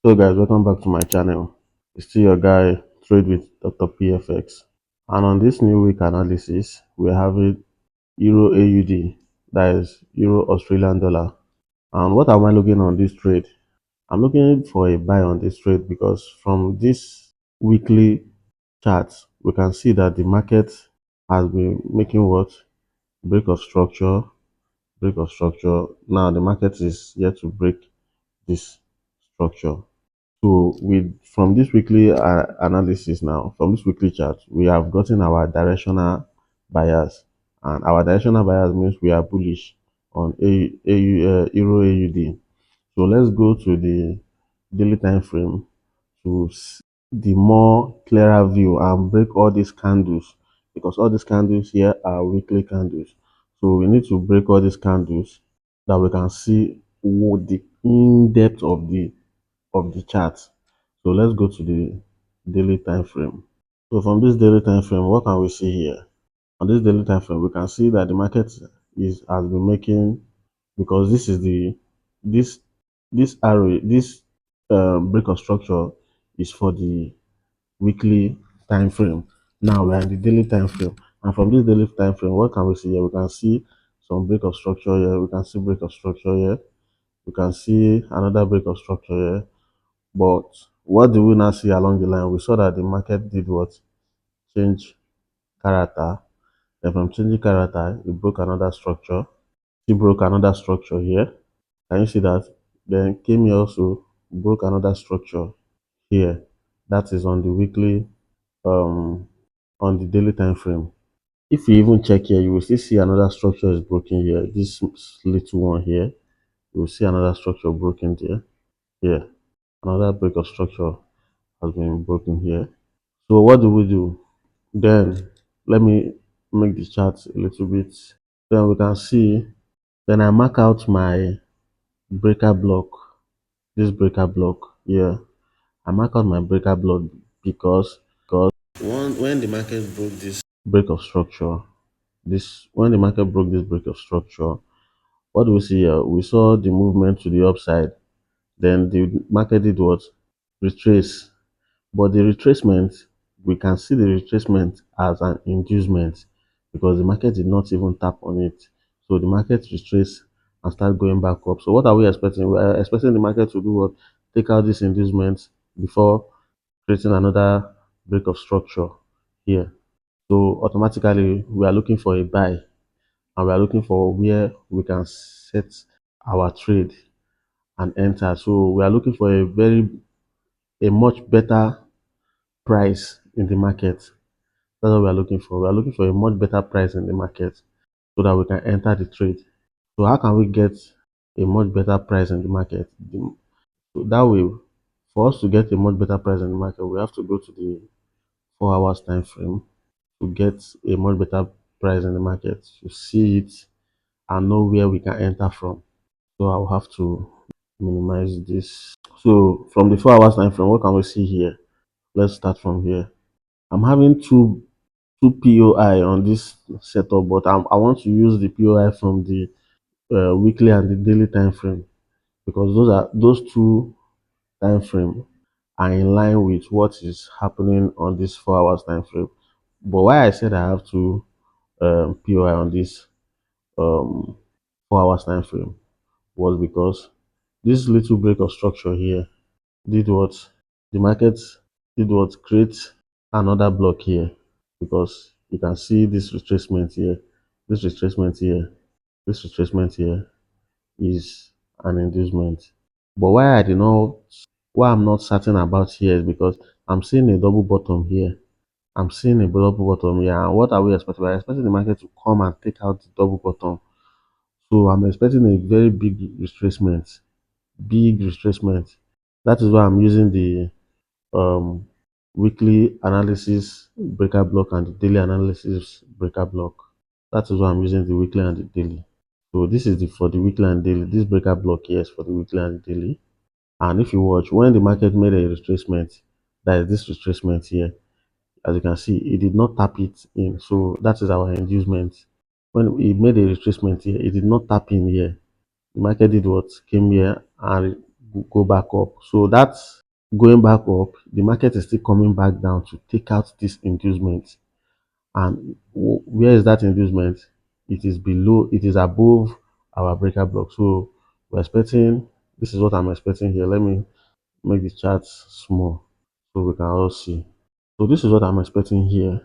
So guys, welcome back to my channel. It's still your guy Trade with Dr. PFX. And on this new week analysis, we're having Euro AUD, that is Euro Australian Dollar. And what am I looking on this trade? I'm looking for a buy on this trade because from this weekly chart, we can see that the market has been making what? Break of structure, break of structure. Now the market is yet to break this structure. So with from this weekly analysis now, from this weekly chart, we have gotten our directional bias, and our directional bias means we are bullish on Euro AUD. So let's go to the daily time frame to the more clearer view and break all these candles, because all these candles here are weekly candles. So we need to break all these candles that we can see what the in depth of the chart. So let's go to the daily time frame. So from this daily time frame, what can we see here? On this daily time frame, we can see that the market is has been making, because this is the this this arrow, this break of structure is for the weekly time frame. Now we are in the daily time frame, and from this daily time frame, what can we see here? We can see some break of structure here. We can see break of structure here. We can see another break of structure here. But what do we now see along the line? We saw that the market did what? Change character. Then from changing character, it broke another structure. It broke another structure here. Can you see that? Then came here also, broke another structure here. That is on the weekly, um, on the daily time frame. If you even check here, you will still see another structure is broken here. This little one here, you will see another structure broken there. Here, another break of structure has been broken here. So what do we do? Then let me make the chart a little bit. Then we can see, then I mark out my breaker block, this breaker block here. I mark out my breaker block because when the market broke this break of structure, this when the market broke this break of structure, what do we see here? We saw the movement to the upside. Then the market did what? Retrace. But the retracement, we can see the retracement as an inducement because the market did not even tap on it. So the market retraced and start going back up. So what are we expecting? We are expecting the market to do what? Take out this inducement before creating another break of structure here. So automatically we are looking for a buy, and we are looking for where we can set our trade and enter. So we are looking for a much better price in the market. That's what we are looking for. We are looking for a much better price in the market so that we can enter the trade. So how can we get a much better price in the market? So that way, for us to get a much better price in the market, we have to go to the 4 hours time frame to get a much better price in the market, to see it and know where we can enter from. So I'll have to minimize this. So from the 4 hours time frame, what can we see here? Let's start from here. I'm having two POI on this setup, but I want to use the POI from the weekly and the daily time frame, because those two time frame are in line with what is happening on this 4 hours time frame. But why I said I have two POI on this um, 4 hours time frame was because this little break of structure here did what? The market did what? Create another block here, because you can see this retracement here, this retracement here, this retracement here is an inducement. But why I'm not certain about here is because I'm seeing a double bottom here. I'm seeing a double bottom here. And what are we expecting? We're expecting the market to come and take out the double bottom. So I'm expecting a very big retracement. Big retracement. That is why I'm using the um, weekly analysis breaker block and the daily analysis breaker block. That is why I'm using the weekly and the daily. So this is the for the weekly and daily. This breaker block here is for the weekly and the daily. And if you watch, when the market made a retracement, that is this retracement here, as you can see, it did not tap it in. So that is our inducement. When it made a retracement here, it did not tap in here. The market did what? Came here and go back up. So that's going back up, the market is still coming back down to take out this inducement. And where is that inducement? It is below, it is above our breaker block. So we're expecting, this is what I'm expecting here. Let me make the chart small so we can all see. So this is what I'm expecting here.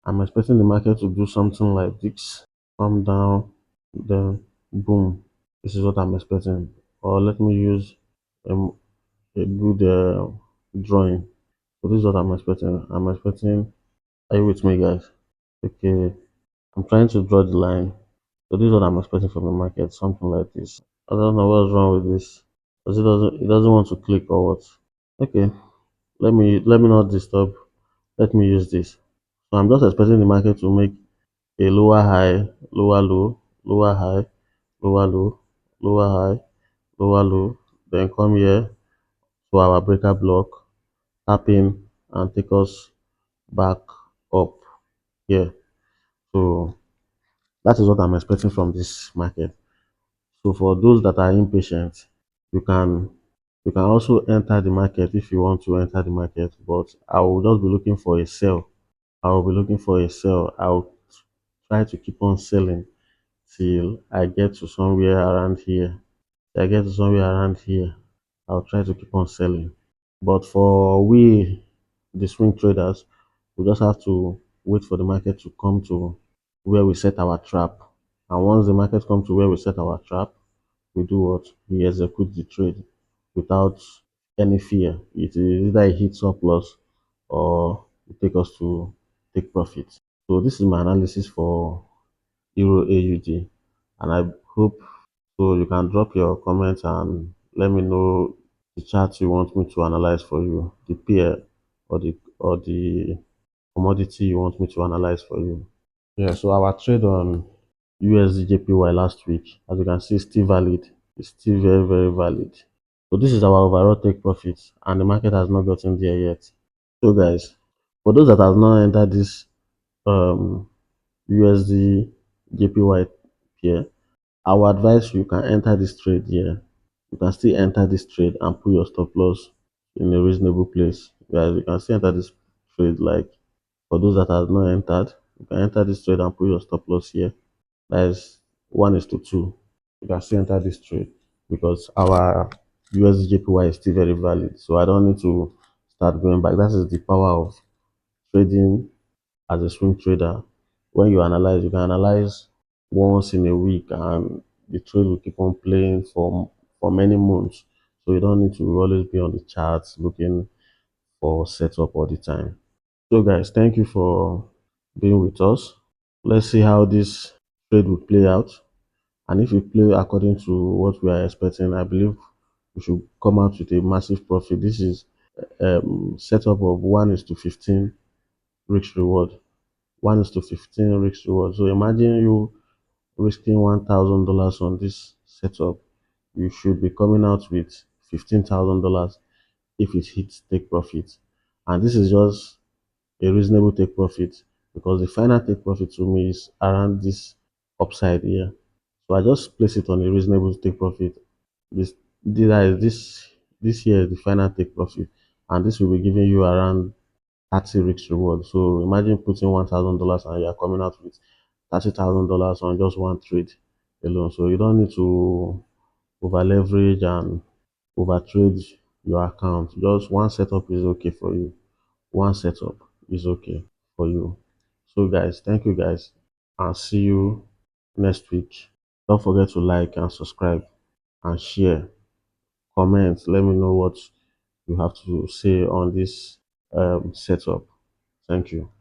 I'm expecting the market to do something like this, come down, then boom. This is what I'm expecting. Or let me use um, a good drawing. So this is what I'm expecting. I'm expecting. Are you with me, guys? Okay. I'm trying to draw the line. So this is what I'm expecting from the market. Something like this. I don't know what's wrong with this. Because it doesn't want to click or what. Okay. Let me not disturb. Let me use this. So I'm just expecting the market to make a lower high, lower low, lower high, lower low, lower high, lower low, then come here to our breaker block, tap in and take us back up here. So that is what I'm expecting from this market. So for those that are impatient, you can you can also enter the market if you want to enter the market, but I will just be looking for a sell. I will be looking for a sell. I'll try to keep on selling till I get to somewhere around here. I get to somewhere around here, I'll try to keep on selling. But for we, the swing traders, we just have to wait for the market to come to where we set our trap. And once the market comes to where we set our trap, we do what? We execute the trade without any fear. It is either a hit surplus or it take us to take profit. So this is my analysis for Euro AUD, and I hope so. You can drop your comments and let me know the chart you want me to analyze for you, the pair or the commodity you want me to analyze for you. Yeah, so our trade on USD JPY last week, as you can see, is still valid. It's still very, very valid. So this is our overall take profit, and the market has not gotten there yet. So guys, for those that have not entered this um, USD JPY pair, I would advise you can enter this trade here. You can still enter this trade and put your stop loss in a reasonable place. Guys, you can still enter this trade like for those that have not entered, you can enter this trade and put your stop loss here. That is 1:2. You can still enter this trade because our USDJPY is still very valid. So I don't need to start going back. That is the power of trading as a swing trader. When you analyze, you can analyze once in a week and the trade will keep on playing for many months. So you don't need to always be on the charts looking for setup all the time. So guys, thank you for being with us. Let's see how this trade will play out. And if it play according to what we are expecting, I believe we should come out with a massive profit. This is setup of 1:15 risk reward. 1:15 risk reward. So imagine you risking $1,000 on this setup. You should be coming out with $15,000 if it hits take profit. And this is just a reasonable take profit because the final take profit to me is around this upside here. So I just place it on a reasonable take profit. This this year is the final take profit, and this will be giving you around 30 risk reward. So imagine putting $1,000 and you are coming out with $30,000 on just one trade alone. So you don't need to over leverage and over trade your account. Just one setup is okay for you. One setup is okay for you. So guys, thank you guys, and see you next week. Don't forget to like and subscribe and share. Comment. Let me know what you have to say on this setup. Thank you.